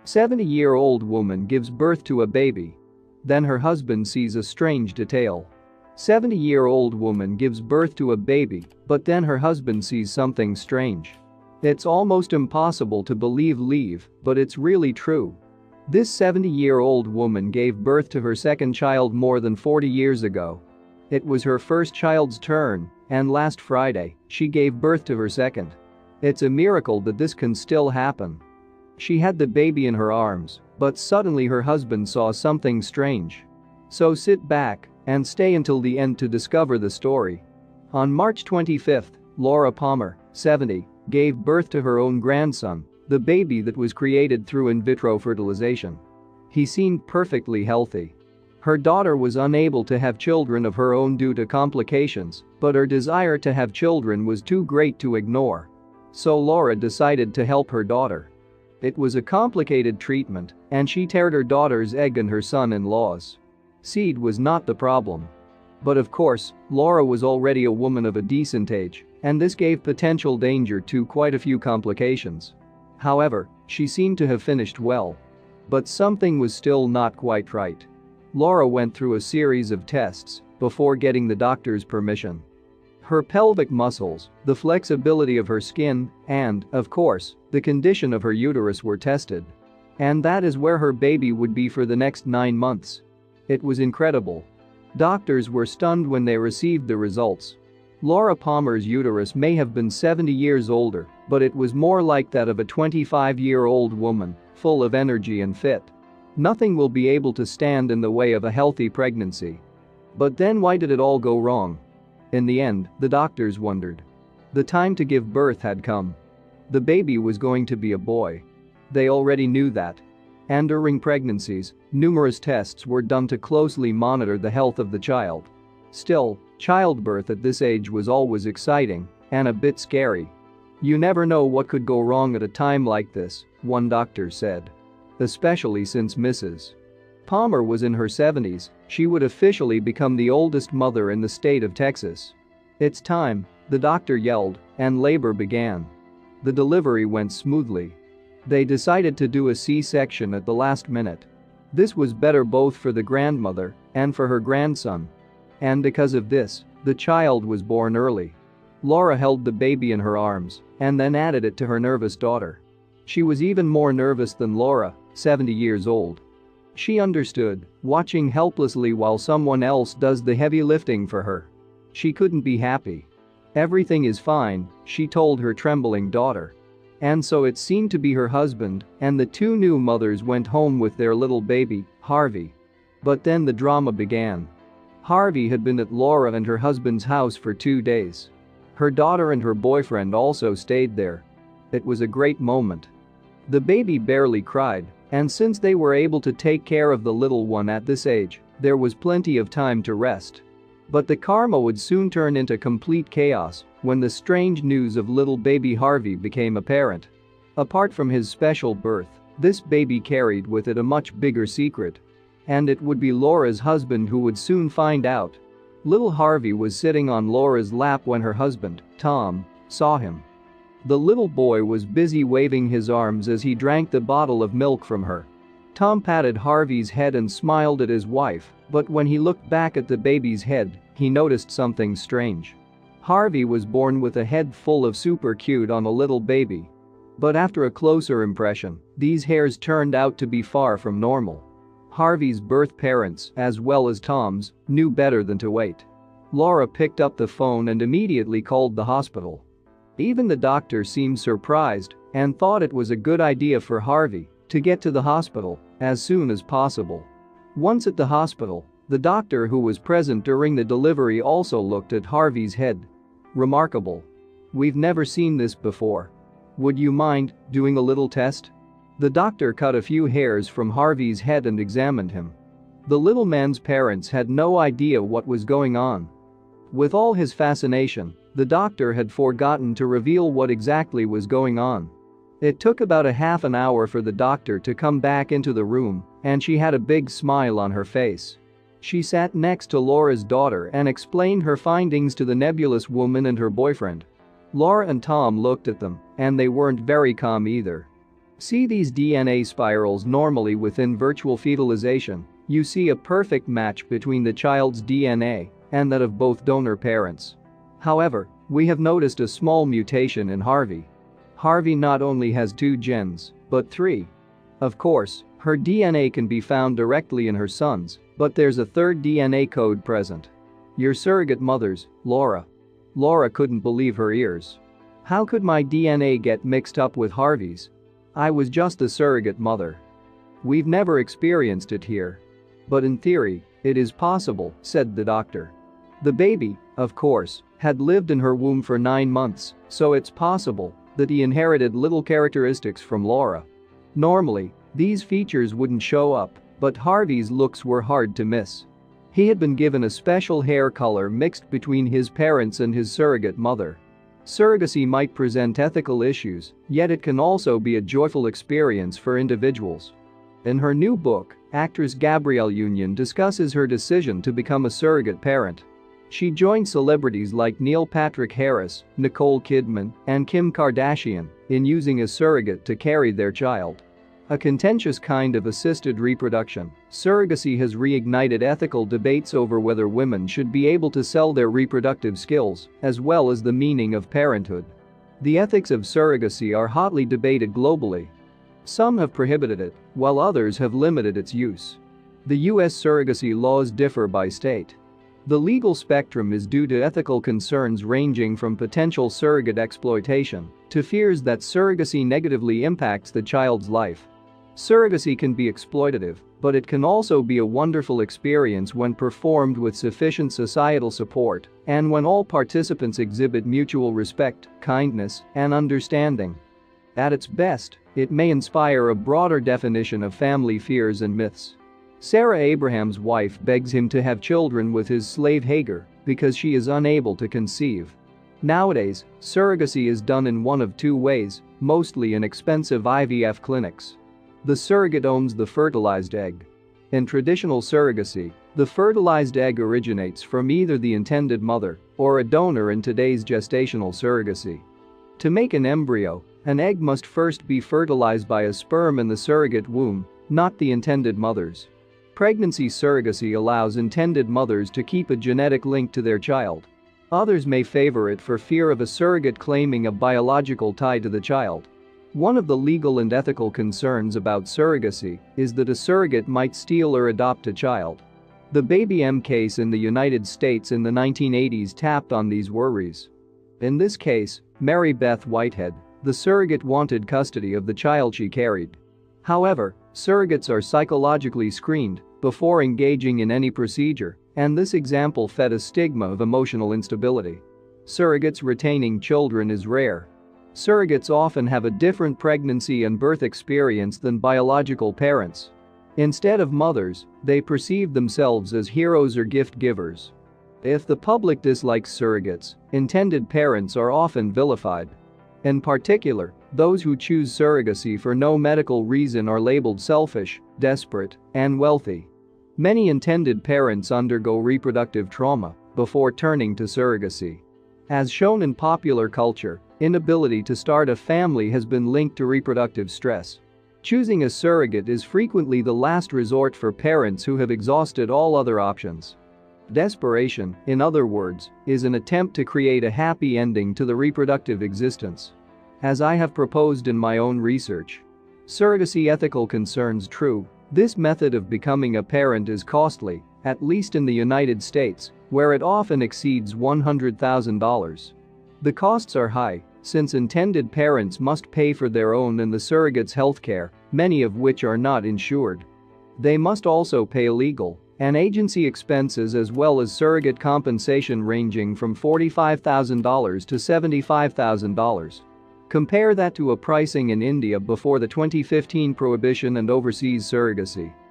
70-year-old woman gives birth to a baby. Then her husband sees a strange detail. 70-year-old woman gives birth to a baby, but then her husband sees something strange. It's almost impossible to believe, but it's really true. This 70-year-old woman gave birth to her second child more than 40 years ago. It was her first child's turn, and last Friday, she gave birth to her second. It's a miracle that this can still happen. She had the baby in her arms, but suddenly her husband saw something strange. So sit back and stay until the end to discover the story. On March 25, Laura Palmer, 70, gave birth to her own grandson, the baby that was created through in vitro fertilization. He seemed perfectly healthy. Her daughter was unable to have children of her own due to complications, but her desire to have children was too great to ignore. So Laura decided to help her daughter. It was a complicated treatment, and she teared her daughter's egg and her son-in-law's. Seed was not the problem. But of course, Laura was already a woman of a decent age, and this gave potential danger to quite a few complications. However, she seemed to have finished well. But something was still not quite right. Laura went through a series of tests before getting the doctor's permission. Her pelvic muscles, the flexibility of her skin, and, of course, the condition of her uterus were tested. And that is where her baby would be for the next 9 months. It was incredible. Doctors were stunned when they received the results. Laura Palmer's uterus may have been 70 years older, but it was more like that of a 25-year-old woman, full of energy and fit. Nothing will be able to stand in the way of a healthy pregnancy. But then why did it all go wrong? In the end, the doctors wondered. The time to give birth had come. The baby was going to be a boy. They already knew that. And during pregnancies, numerous tests were done to closely monitor the health of the child. Still, childbirth at this age was always exciting and a bit scary. You never know what could go wrong at a time like this, one doctor said. Especially since Mrs. Palmer was in her 70s, she would officially become the oldest mother in the state of Texas. It's time, the doctor yelled, and labor began. The delivery went smoothly. They decided to do a C-section at the last minute. This was better both for the grandmother and for her grandson. And because of this, the child was born early. Laura held the baby in her arms and then added it to her nervous daughter. She was even more nervous than Laura, 70 years old. She understood, watching helplessly while someone else does the heavy lifting for her. She couldn't be happy. Everything is fine, she told her trembling daughter. And so it seemed to be her husband, and the two new mothers went home with their little baby, Harvey. But then the drama began. Harvey had been at Laura and her husband's house for 2 days. Her daughter and her boyfriend also stayed there. It was a great moment. The baby barely cried, and since they were able to take care of the little one at this age, there was plenty of time to rest. But the karma would soon turn into complete chaos when the strange news of little baby Harvey became apparent. Apart from his special birth, this baby carried with it a much bigger secret. And it would be Laura's husband who would soon find out. Little Harvey was sitting on Laura's lap when her husband, Tom, saw him. The little boy was busy waving his arms as he drank the bottle of milk from her. Tom patted Harvey's head and smiled at his wife, but when he looked back at the baby's head, he noticed something strange. Harvey was born with a head full of super cute on a little baby. But after a closer impression, these hairs turned out to be far from normal. Harvey's birth parents, as well as Tom's, knew better than to wait. Laura picked up the phone and immediately called the hospital. Even the doctor seemed surprised and thought it was a good idea for Harvey to get to the hospital as soon as possible. Once at the hospital, the doctor who was present during the delivery also looked at Harvey's head. Remarkable. We've never seen this before. Would you mind doing a little test? The doctor cut a few hairs from Harvey's head and examined him. The little man's parents had no idea what was going on. With all his fascination, the doctor had forgotten to reveal what exactly was going on. It took about a half an hour for the doctor to come back into the room, and she had a big smile on her face. She sat next to Laura's daughter and explained her findings to the nebulous woman and her boyfriend. Laura and Tom looked at them, and they weren't very calm either. See these DNA spirals. Normally within virtual fetalization, you see a perfect match between the child's DNA and that of both donor parents. However, we have noticed a small mutation in Harvey. Harvey not only has 2 genes, but 3. Of course, her DNA can be found directly in her son's, but there's a 3rd DNA code present. Your surrogate mother's, Laura. Laura couldn't believe her ears. How could my DNA get mixed up with Harvey's? I was just the surrogate mother. We've never experienced it here. But in theory, it is possible, said the doctor. The baby, of course, had lived in her womb for 9 months, so it's possible that he inherited little characteristics from Laura. Normally, these features wouldn't show up, but Harvey's looks were hard to miss. He had been given a special hair color mixed between his parents and his surrogate mother. Surrogacy might present ethical issues, yet it can also be a joyful experience for individuals. In her new book, actress Gabrielle Union discusses her decision to become a surrogate parent. She joined celebrities like Neil Patrick Harris, Nicole Kidman, and Kim Kardashian in using a surrogate to carry their child. A contentious kind of assisted reproduction, surrogacy has reignited ethical debates over whether women should be able to sell their reproductive skills, as well as the meaning of parenthood. The ethics of surrogacy are hotly debated globally. Some have prohibited it, while others have limited its use. The US surrogacy laws differ by state. The legal spectrum is due to ethical concerns ranging from potential surrogate exploitation to fears that surrogacy negatively impacts the child's life. Surrogacy can be exploitative, but it can also be a wonderful experience when performed with sufficient societal support and when all participants exhibit mutual respect, kindness, and understanding. At its best, it may inspire a broader definition of family fears and myths. Sarah Abraham's wife begs him to have children with his slave Hagar because she is unable to conceive. Nowadays, surrogacy is done in one of 2 ways, mostly in expensive IVF clinics. The surrogate owns the fertilized egg. In traditional surrogacy, the fertilized egg originates from either the intended mother or a donor in today's gestational surrogacy. To make an embryo, an egg must first be fertilized by a sperm in the surrogate womb, not the intended mother's. Pregnancy surrogacy allows intended mothers to keep a genetic link to their child. Others may favor it for fear of a surrogate claiming a biological tie to the child. One of the legal and ethical concerns about surrogacy is that a surrogate might steal or adopt a child. The Baby M case in the United States in the 1980s tapped on these worries. In this case, Mary Beth Whitehead, the surrogate, wanted custody of the child she carried. However, surrogates are psychologically screened before engaging in any procedure, and this example fed a stigma of emotional instability. Surrogates retaining children is rare. Surrogates often have a different pregnancy and birth experience than biological parents. Instead of mothers, they perceive themselves as heroes or gift givers. If the public dislikes surrogates, intended parents are often vilified. In particular, those who choose surrogacy for no medical reason are labeled selfish, desperate, and wealthy. Many intended parents undergo reproductive trauma before turning to surrogacy. As shown in popular culture, inability to start a family has been linked to reproductive stress. Choosing a surrogate is frequently the last resort for parents who have exhausted all other options. Desperation, in other words, is an attempt to create a happy ending to the reproductive existence. As I have proposed in my own research. Surrogacy ethical concerns true, this method of becoming a parent is costly, at least in the United States, where it often exceeds $100,000. The costs are high, since intended parents must pay for their own and the surrogate's healthcare, many of which are not insured. They must also pay legal and agency expenses as well as surrogate compensation ranging from $45,000 to $75,000. Compare that to a pricing in India before the 2015 prohibition and overseas surrogacy.